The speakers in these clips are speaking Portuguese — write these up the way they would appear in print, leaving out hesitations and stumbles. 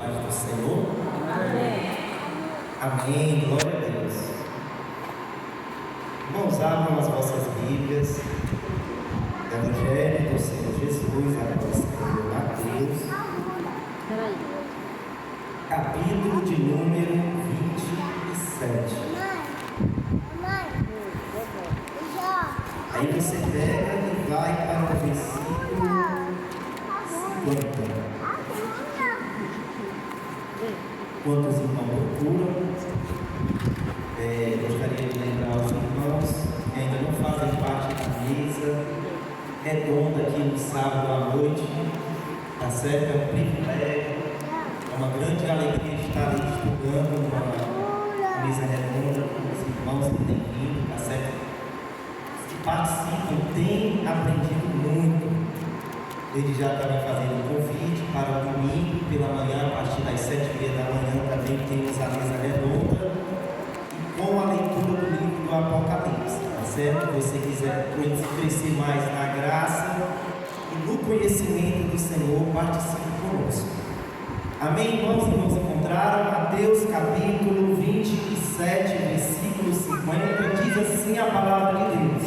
Paz do Senhor. Amém. Amém. Glória a Deus. Irmãos, abram as vossas Bíblias. Evangelho do Senhor Jesus, apóstolo Mateus, capítulo de número 27. Aí você pega e vai para o versículo 50. Quantos irmãos procuram? Gostaria de lembrar aos irmãos que ainda não fazem parte da mesa redonda aqui no sábado à noite, tá certo? É um privilégio, é uma grande alegria estar ali estudando uma mesa redonda com os irmãos que têm vindo, tá certo? Os que participam têm aprendido muito. Ele já está me fazendo um convite para o domingo pela manhã, a partir das 7h30 da manhã, também temos a mesa redonda e com a leitura do livro do Apocalipse, tá certo? Se você quiser crescer mais na graça e no conhecimento do Senhor, participe conosco. Amém, irmãos? Irmãos, encontraram Mateus capítulo 27, versículo 50, diz assim a palavra de Deus: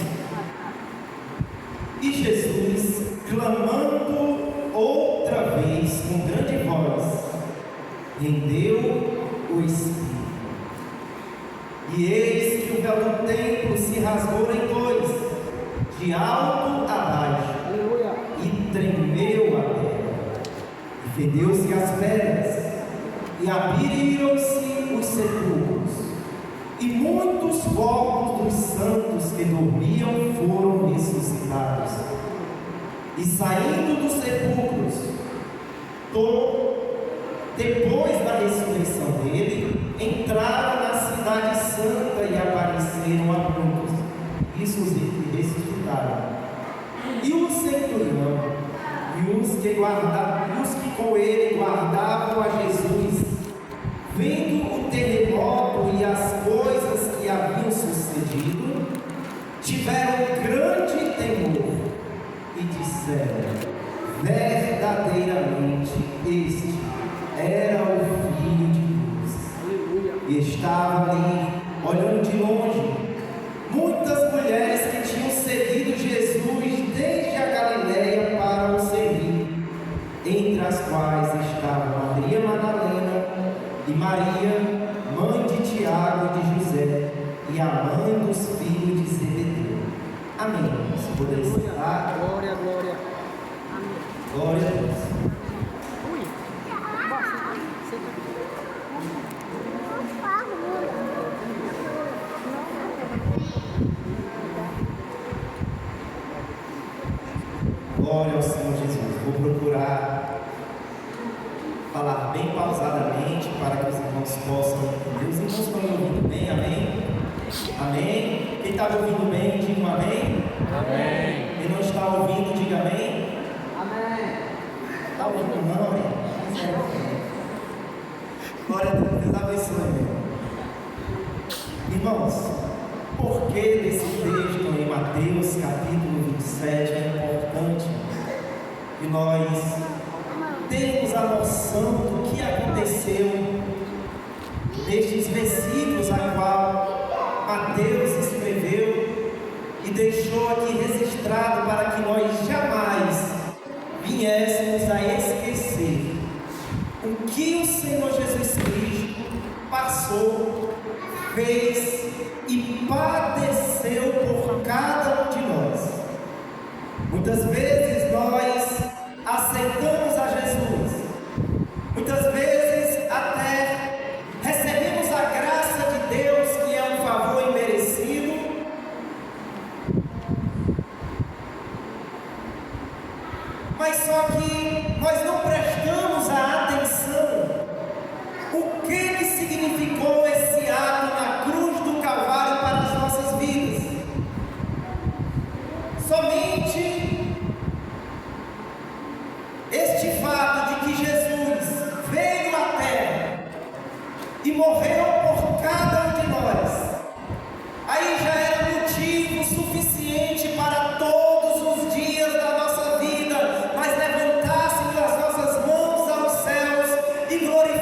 E Jesus, clamando outra vez com grande voz, rendeu o Espírito. E eis que o véu do templo se rasgou em dois, de alto a baixo, e tremeu a terra, e fendeu-se as pedras, e abriram-se os sepulcros, e muitos corpos dos santos que dormiam foram ressuscitados. E saindo dos sepulcros, depois da ressurreição dele, entraram na cidade santa e apareceram a muitos. Isso os ressuscitaram. E o centurião e os que com ele guardavam a Jesus, vendo o terremoto e as coisas que haviam sucedido, tiveram grande temor e disseram: verdadeiramente este era o Filho de Deus. E estava ali, olhando de longe, muitas mulheres que tinham seguido Jesus desde a Galileia para o servir, entre as quais estavam Maria Madalena e Maria, mãe de Tiago e de José, e a mãe dos filhos de Zebedeu. Amém. Se puder sentar. Glória, glória. Amém. Glória a Deus. Glória ao Senhor Jesus. Vou procurar falar bem pausadamente para que os irmãos possam entender. Os irmãos estão me ouvindo bem? Amém? Amém? Quem está me ouvindo bem, diga um amém. Amém. Quem não está ouvindo, diga amém. Amém. Está ouvindo não, amém? Glória a Deus. Deus abençoe, meu. Irmãos, por que desse texto em Mateus capítulo 27 é importante que nós temos a noção do que aconteceu nestes versículos a qual Mateus escreveu e deixou aqui registrado para que nós jamais viéssemos a esquecer o que o Senhor Jesus Cristo passou, fez e padeceu por cada um de nós. Muitas vezes nós aceitamos a Jesus, muitas vezes até recebemos a graça de Deus, que é um favor imerecido, mas só que nós não prestamos a atenção o que significou esse ato na cruz do Calvário para as nossas vidas. Somente este fato de que Jesus veio à terra e morreu por cada um de nós, aí já era motivo suficiente para todos os dias da nossa vida nós levantássemos as nossas mãos aos céus e glorificássemos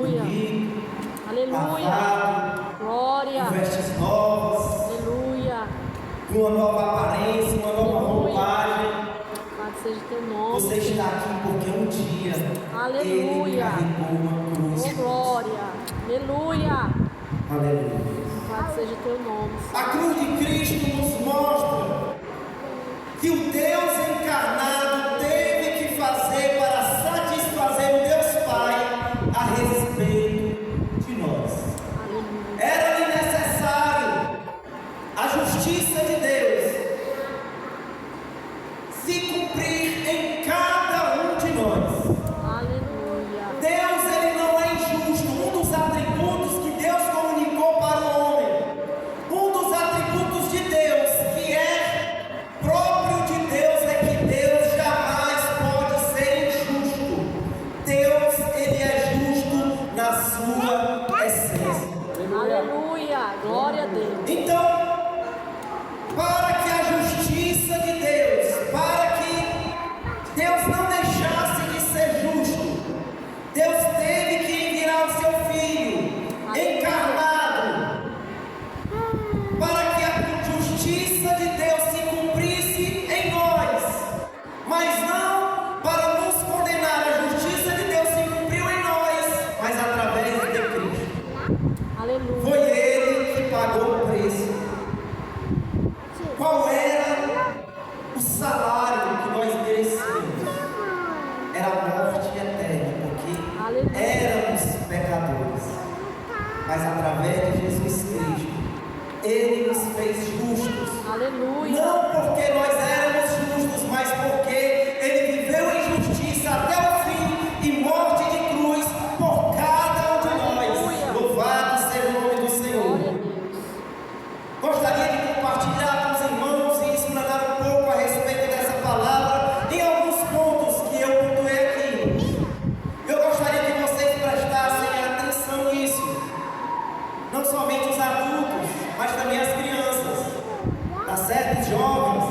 Aleluia. bonito, Aleluia. lavado, Glória. com vestes novas, Aleluia. com uma nova aparência, uma nova roupagem. Louvado seja teu nome. Você está aqui porque um dia Aleluia. Ele carregou uma cruz. Oh, glória. Aleluia. Aleluia. Louvado seja teu nome. A cruz de Cristo nos mostra que o Deus encarnado teve que fazer para satisfazer o Deus Pai a respeito de nós. Aleluia. Era-lhe necessário a justiça de Deus se cumprir em cada um de nós. Aleluia. Deus, ele não é injusto. Um dos atributos que Deus comunicou para o homem, um dos atributos de Deus que é próprio de Deus, é que Deus jamais pode ser injusto. Deus, ele é justo na sua essência. Aleluia. Glória a Deus. Então, para que a justiça de Deus, para que Deus não deixasse de ser justo, Deus teve que enviar o seu Filho encarnado, para que a justiça de Deus se cumprisse em nós, mas não para nos condenar. A justiça de Deus se cumpriu em nós, mas através de Cristo. Aleluia. Foi Ele que pagou o preço. Qual era o salário que nós merecíamos? Era a morte eterna, porque Aleluia. éramos pecadores. Mas através de Jesus Cristo, Ele nos fez justos. Aleluia. Não porque nós éramos justos, mas porque Ele viveu em justiça até o fim e morte de cruz por cada um de nós. Louvado seja o nome do Senhor. Glória a Deus. Gostaria de compartilhar com os irmãos e explanar um pouco a respeito dessa palavra em alguns pontos que eu pontuei aqui. Eu gostaria que vocês prestassem atenção nisso. Não somente os adultos, mas também as crianças. Tá certo? Os jovens.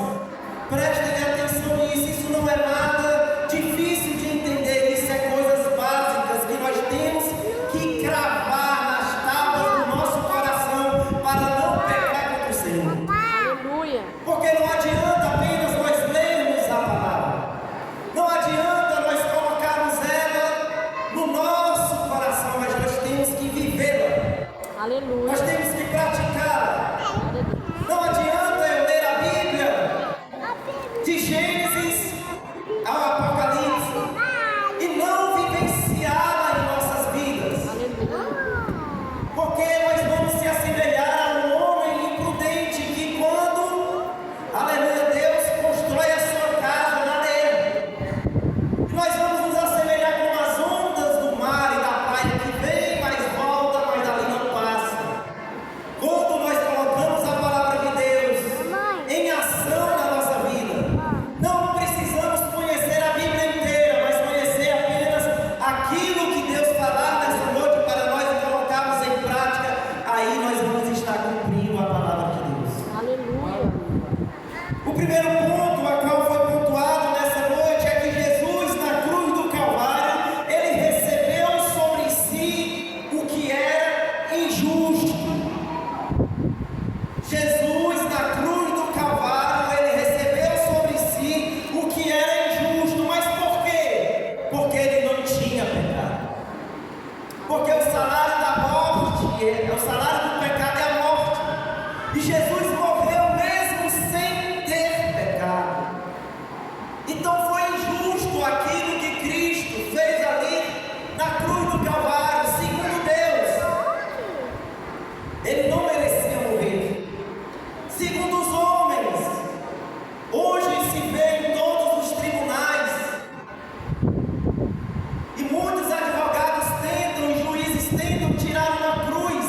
Prestem atenção nisso. Isso não é nada difícil de entender. Isso é coisas básicas que nós temos que cravar nas tábuas do nosso coração para não pecar contra o Senhor. Aleluia. Porque não adianta apenas nós lermos a palavra, não adianta nós colocarmos ela no nosso coração, mas nós temos que vivê-la, Aleluia. nós temos que praticá-la. Glória a Deus. Não adianta eu ler a Bíblia de Gênesis ao Apocalipse e não vivenciá-la em nossas vidas, Aleluia. porque nós vamos se assemelhar a um homem imprudente que quando, aleluia, Deus constrói a sua casa na areia, e nós vamos nos assemelhar com as ondas do mar e da praia que vem, mas volta, mas dali não passa. Quando nós colocamos a palavra de Deus em ação na nossa vida, não precisamos conhecer a Bíblia inteira, mas conhecer apenas aquilo que Deus falar nessa noite para nós e colocarmos em prática. Aí nós vamos estar cumprindo a palavra de Deus. Aleluia. O primeiro ponto a qual foi pontuado nessa noite é que Jesus, na cruz do Calvário, ele recebeu sobre si o que era injusto. Jesus, na cruz do Calvário, ele recebeu sobre si o que era injusto. Mas por quê? Porque ele não tinha pecado. Porque o salário da morte, o salário do pecado é a morte. E Jesus morreu mesmo sem ter pecado. Então foi injusto aquilo que Cristo fez ali na cruz do Calvário, segundo Deus. Ele não merecia morrer. Segundo os homens, hoje se vê em todos os tribunais, e muitos advogados tentam e juízes tentam tirar uma cruz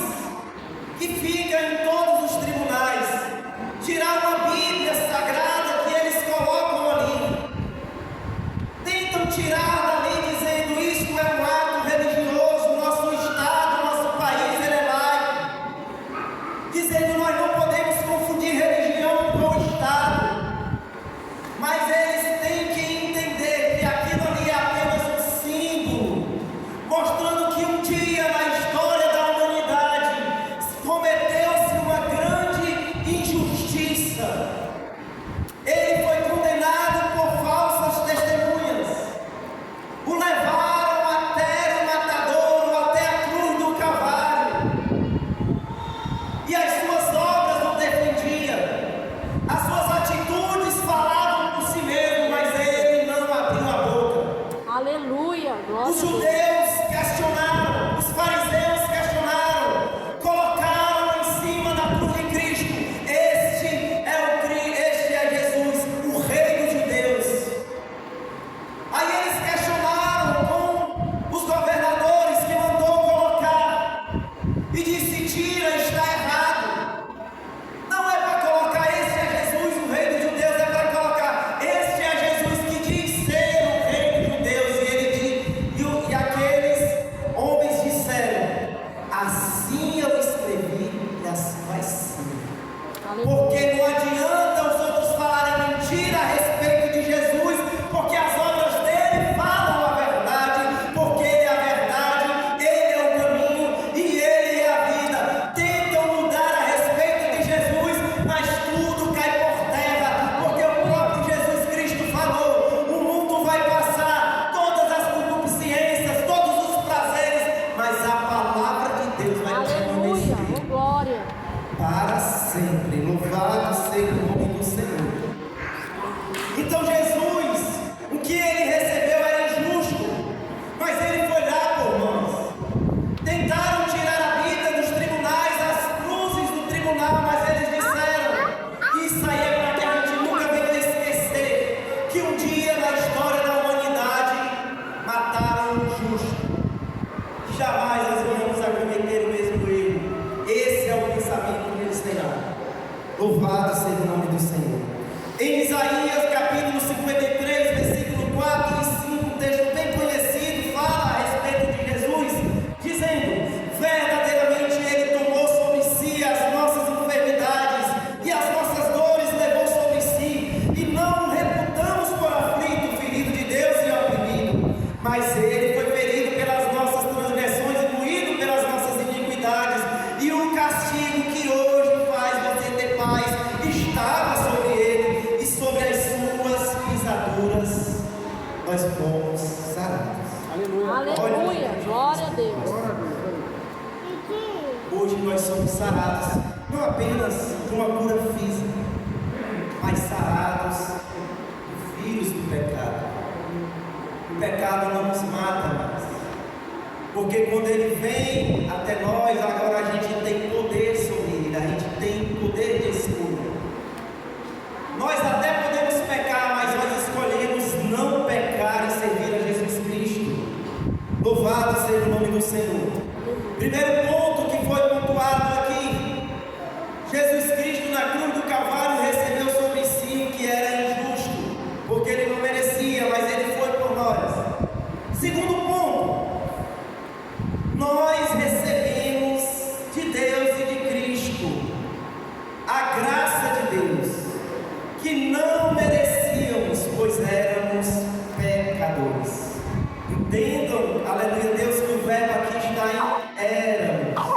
sempre. Louvado seja o nome do Senhor. Então Jesus, o que ele recebeu era injusto, mas ele foi lá por nós. Tentaram tirar a vida dos tribunais, as cruzes do tribunal, mas eles disseram: isso aí é para que a gente nunca venha a esquecer que um dia na história da humanidade mataram um justo. Jamais nós venhamos a cometer o mesmo erro. Esse é o pensamento que eles têm lá. Louvado seja o nome do Senhor. Em Isaías capítulo 53, versículo 4 e 5, um texto bem conhecido, fala a respeito de Jesus, dizendo: verdadeiramente Ele tomou sobre si as nossas enfermidades e as nossas dores levou sobre si, e não o reputamos por aflito, ferido de Deus e oprimido, mas Ele foi ferido pelas nossas transgressões e moído pelas nossas iniquidades, e o castigo que hoje faz você ter paz estava sobre Ele, e sobre as suas pisaduras nós fomos sarados. Aleluia. Glória a Deus. Hoje nós somos sarados, não apenas de uma cura física, mas sarados de filhos do pecado. O pecado não nos mata mais, porque quando ele vem até nós, agora a gente tem poder sobre ele, a gente tem poder de escolha. Nós até podemos pecar, mas nós escolhemos não pecar e servir a Jesus Cristo. Louvado seja o nome do Senhor. Primeiro ponto que foi pontuado aqui: Jesus Cristo na cruz do Calvário recebeu sobre si o que era injusto, porque ele não merecia, mas ele foi por nós. Segundo ponto, nós recebemos de Deus e de Cristo a graça de Deus, que não merecíamos, pois éramos pecadores. Entendam, aleluia, Deus, que o verbo aqui está em éramos.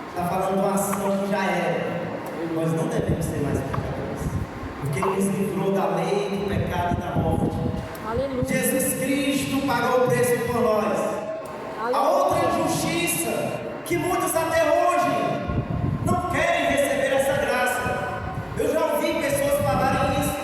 Está falando de uma ação que já era. Nós não devemos ser mais pecadores, porque Ele nos livrou da lei, do pecado e da morte. Aleluia. Jesus Cristo pagou o preço por nós. A outra injustiça, que muitos até hoje não querem receber essa graça. Eu já ouvi pessoas falarem isso.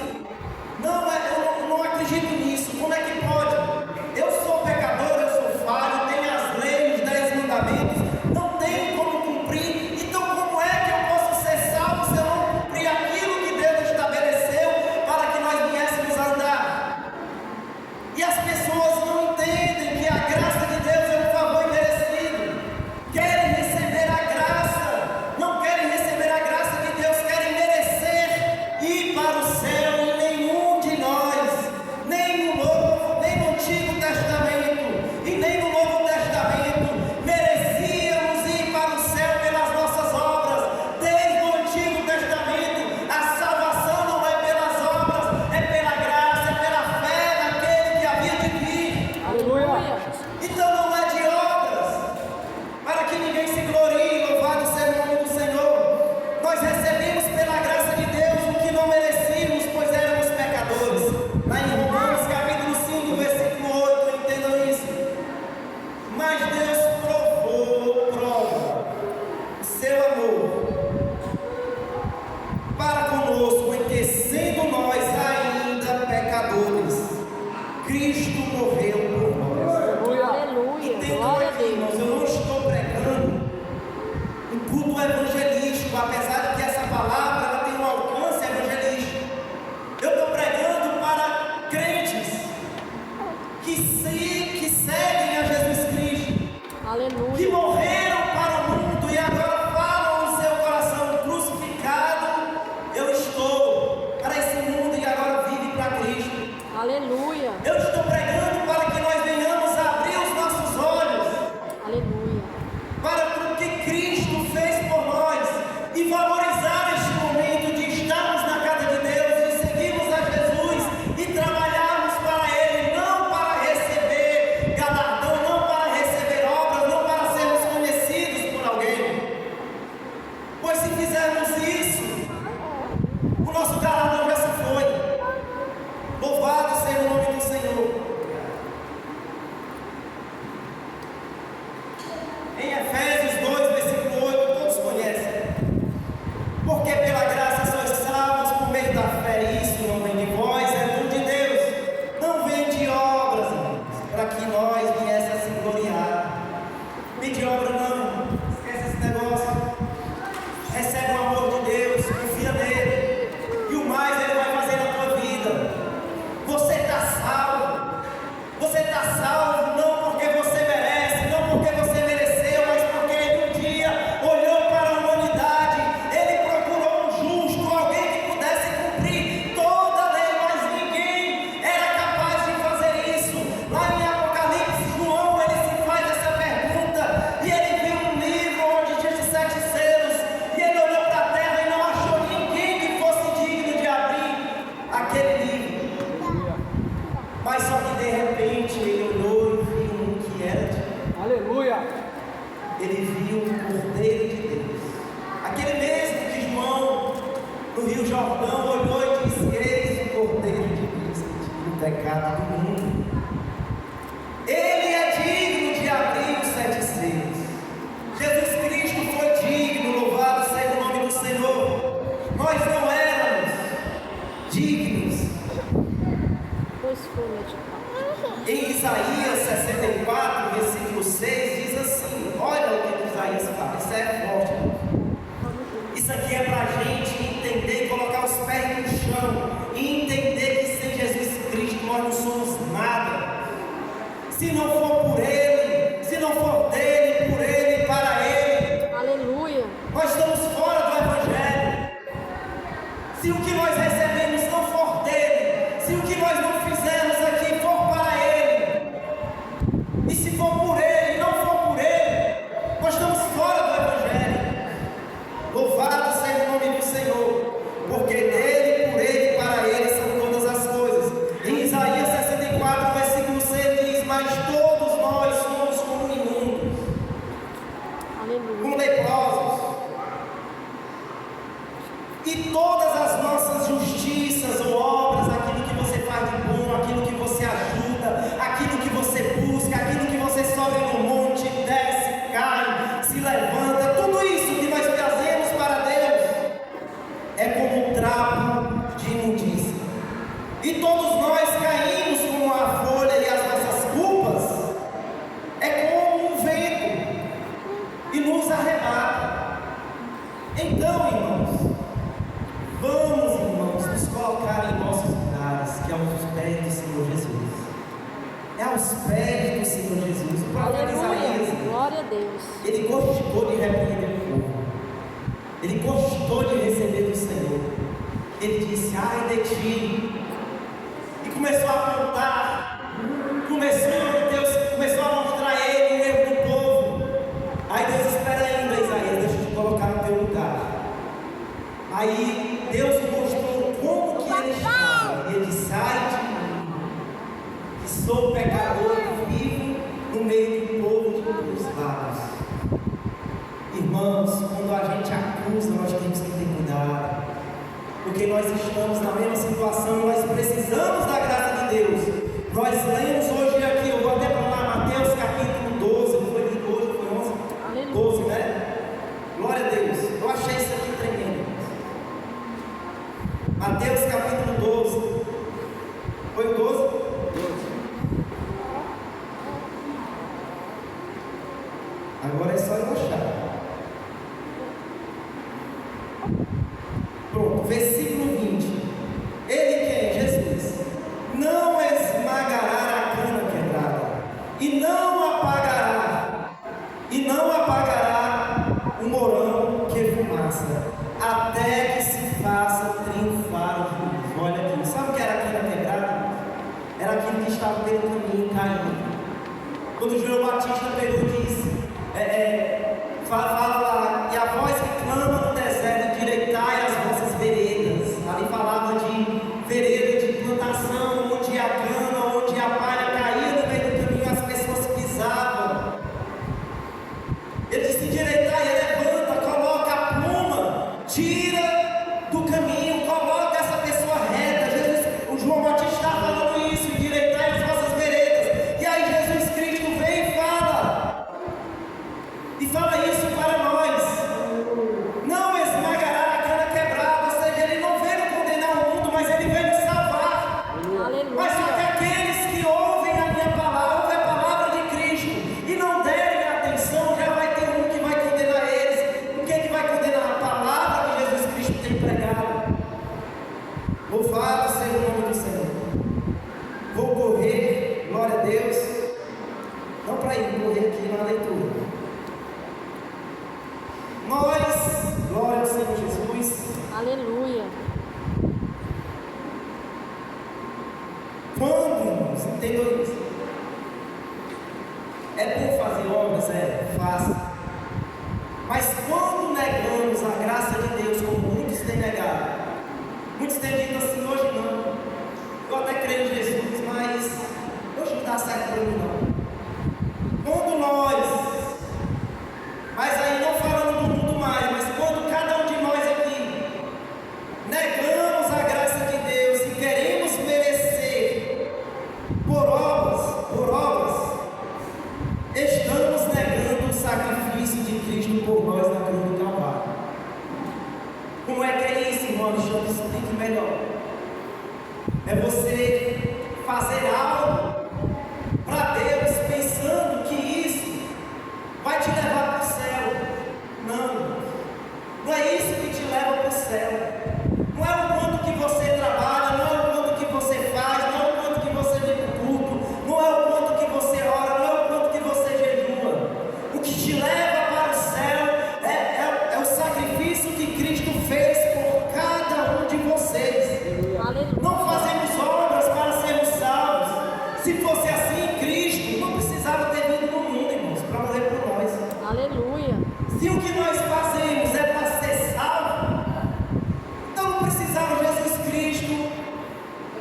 Não, eu não acredito nisso. Como é que pode? Eu sou pecador, eu sou falho, tenho as leis, os 10 mandamentos, não tenho como cumprir. Então como é que eu posso ser salvo se eu não cumprir aquilo que Deus estabeleceu para que nós viéssemos a andar? E as pessoas não entendem que a graça de Deus é um favor imerecido. Querem receber a graça, não querem receber a graça de Deus, querem merecer ir para o céu. E nenhum de nós, nem no Novo, nem no Antigo Testamento, e nem no Novo Testamento, merecíamos ir para o céu pelas nossas obras. Desde o Antigo Testamento, a salvação não é pelas obras, é pela graça, é pela fé naquele que havia de vir. Aleluia. Então não é de obras, para que ninguém se glorie. Louvado seja o nome do Senhor. Nós recebemos pela graça de Deus o que não merecíamos, pois éramos pecadores. Lá em Romanos capítulo 5, versículo 8, entendam isso. Mas Deus prova o seu amor para conosco, em que, sendo nós ainda pecadores, Cristo morreu por nós. Aleluia. Entendam Glória a aqui, irmãos, Deus. eu não estou pregando um culto evangelístico, apesar de que essa palavra ela tem um alcance evangelístico. Eu estou pregando para crentes que seguem a Jesus Cristo, que Aleluia. morreram para o mundo e agora falam no seu coração: crucificado eu estou para esse mundo e agora vive para Cristo. Aleluia. Eu estou pregando para que nós venhamos a abrir os nossos olhos Aleluia. para o que Cristo fez por nós e valorizar este momento de estarmos na casa de Deus e seguirmos a Jesus e trabalharmos para Ele, não para receber galardão, não para receber obras, não para sermos conhecidos por alguém. Pois se fizermos isso, o nosso galardão já se foi. Louvado seja o nome do Senhor. Em Efésios 2, versículo 8, todos conhecem. Porque pedir obra não, esquece esse negócio. Recebe o amor de Deus, confia nele, e o mais ele vai fazer na tua vida. Você está salvo. Você está salvo não porque você merece, não porque você mereceu, mas porque ele um dia olhou para a humanidade. Ele procurou um justo, alguém que pudesse cumprir toda a lei, mas ninguém era capaz de fazer isso. Lá em Apocalipse, João, ele se faz essa pergunta, e ele viu um livro onde tinha 7 selos, e ele olhou para a terra e não achou ninguém que fosse digno de abrir aquele livro. Mas só que de repente ele olhou e viu um que era de... Aleluia! Ele viu o Cordeiro de Deus, aquele mesmo que João no Rio Jordão olhou e disse: eis o Cordeiro de Deus que tira o pecado do mundo. Ele é digno de abrir os 7 selos. Jesus Cristo foi digno, louvado seja o nome do Senhor. Nós não éramos dignos. Pois foi, médico. Em Isaías 64, versículo 6, diz assim: olha o que Isaías fala, isso é forte. Isso aqui é para a gente entender, colocar os pés no chão e entender que sem Jesus Cristo nós não somos nada. Se não for por Ele, se não for dele, por Ele, para Ele, Aleluia. nós estamos fora do Evangelho. Se o que nós recebemos não for dele, se o que nós não fizermos aqui for para Ele, e se for por Ele, não for por Ele, nós estamos fora do Evangelho. Louvado seja o nome do Senhor, porque dele, por Ele, para Ele são todas as coisas. Em Isaías 64, versículo 6 diz: mas todos nós somos como imundos, Aleluia. como leprosos, e todas as nossas justiças ou obras, aquilo que você faz de bom, aquilo que você ajuda, aquilo que você busca, aquilo que você sobe no monte, desce, cai, se levanta, tudo isso que nós trazemos para Deus é como um trapo de imundícia. E todos nós caímos como a folha, e as nossas culpas é como um vento e nos arrebata. Então, irmãos, vamos, irmãos, nos colocar em nossos lugares, que é aos pés do Senhor Jesus. É aos pés do Senhor Jesus. O profeta Isaías, Aleluia. Glória a Deus. ele gostou de repreender o povo. Ele gostou de receber do Senhor. Ele disse: ai de ti. E começou a apontar. Deus começou a mostrar a ele o erro do povo. Aí Deus: espera ainda, Isaías, deixa eu te colocar no teu lugar. Aí Deus mostrou como que ele estava. E ele disse: ai de mim, que sou pecador e vivo no meio do povo de meus lábios. Irmãos, quando a gente acusa, nós temos que ter cuidado, porque nós estamos na mesma situação, nós precisamos da graça de Deus. Nós lemos hoje aqui, eu vou até para lá, Mateus capítulo 12, não foi lido hoje, foi 11? Aleluia. 12, né? Glória a Deus, eu achei isso aqui tremendo. Mateus capítulo 12, foi o 12? 12. Agora é só eu achar. Pronto, versículo 20. Ele quem? Jesus. Não esmagará a cana quebrada, e não apagará o morão que fumaça, até que se faça triunfar o juízo. Olha aqui, sabe o que era a cana quebrada? Era aquilo que estava pelo caminho caindo. Quando João Batista pegou e disse, fala lá, e a voz que clama no deserto: endireitai as vossas veredas. Ali falava de vereda de plantação, onde a cana, onde a palha caía no meio do caminho, as pessoas pisavam. Ele disse: endireitai, levanta, coloca a pluma, tira do caminho, coloca essa pessoa reta. O João Batista está falando isso: endireitai as vossas veredas. E aí Jesus Cristo vem e fala isso para nós: não esmagará a cana quebrada. Ou seja, ele não veio condenar o mundo, mas ele veio nos salvar. Aleluia. Mas só que aqueles que ouvem a minha palavra, ouvem a palavra de Cristo e não derem atenção, já Aleluia. Quando, irmãos, entendam isso? É por fazer obras, fácil. Mas quando negamos a graça de Deus, como muitos têm negado, muitos têm dito assim: hoje não, eu até creio em Jesus, mas hoje não dá certo para mim não. Quando nós, mas aí não falando do mundo mais, mas quando cada um de nós aqui negamos a graça de Deus e queremos merecer por obras, estamos negando o sacrifício de Cristo por nós na cruz do Calvário. Como é que é isso, irmão Alexandre? Explique melhor. É você fazer algo para Deus pensando que isso vai te levar para o céu. Não é isso que te leva para o céu. Não é o quanto que você trabalha, não é o quanto que você faz, não é o quanto que você vem para o culto, não é o quanto que você ora, não é o quanto que você jejua. O que te leva para o céu é o sacrifício que Cristo fez por cada um de vocês. Aleluia. Não fazemos obras para sermos salvos. Se fosse assim, Cristo não precisava ter vindo no mundo, irmãos, para morrer por nós. Aleluia. Se o que nós fazemos é para ser salvo, então não precisava Jesus Cristo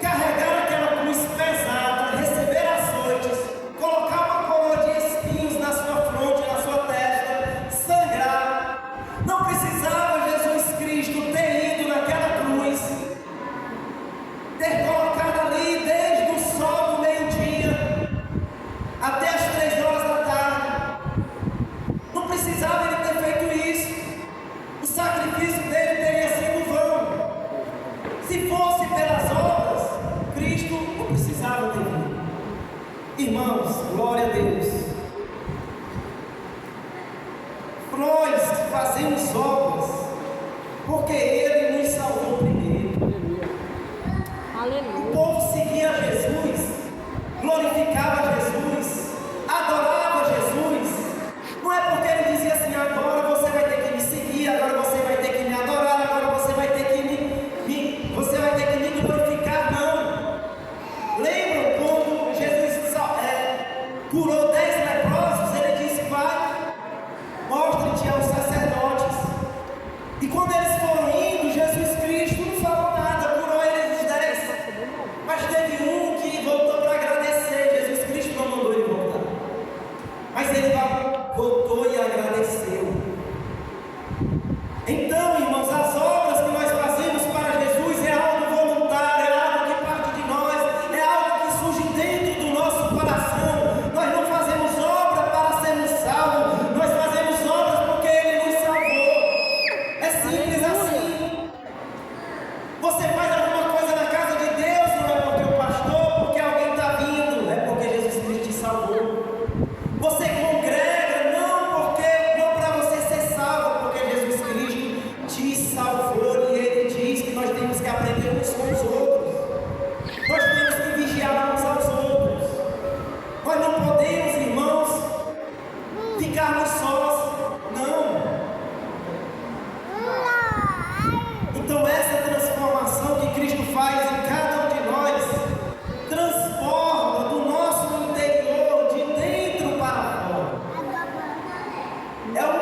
carregar aquela cruz pesada, receber açoites, colocar uma coroa de espinhos na sua fronte, na sua testa, sangrar. Não precisava Jesus Cristo ter ido naquela cruz, ter colocado ali desde o sol do meio-dia até as 3 horas da tarde. Não precisava ele ter feito isso. O sacrifício dele teria sido vão. Se fosse pelas obras, Cristo não precisava ter vindo. Irmãos, glória a Deus. Nós fazemos obras porque Ele nos salvou primeiro. O Aleluia. povo seguia Jesus, glorificava Jesus, adorava Jesus. Não é porque ele dizia assim: agora você vai ter que me seguir, agora você vai ter que me adorar, agora você vai ter que você vai ter que me glorificar. Não. Lembram quando Jesus curou 10 leprosos? Ele disse: vai, mostre-te aos sacerdotes. E quando eles foram indo, Jesus Cristo não falou nada, curou eles os 10. Mas teve um que voltou para agradecer. Jesus Cristo não mandou ele voltar, mas ele voltou e agradeceu. Então, irmãos, as obras que nós fazemos para Jesus é algo voluntário, é algo que parte de nós, é algo que surge dentro do nosso coração. Nós não fazemos obra para sermos salvos, nós fazemos obras porque Ele nos salvou. É simples assim. Você faz alguma coisa na casa de Deus, não é porque o pastor, porque alguém está vindo, é porque Jesus Cristo te salvou. Você congrega, não para você ser salvo, porque Jesus Cristo te salvou. E Ele diz que nós temos que aprender uns com os outros, nós temos que vigiar uns aos outros. Nós não podemos, irmãos, ficarmos sós, não. Então essa transformação que Cristo faz em cada um de nós transforma do nosso interior, de dentro para fora. É um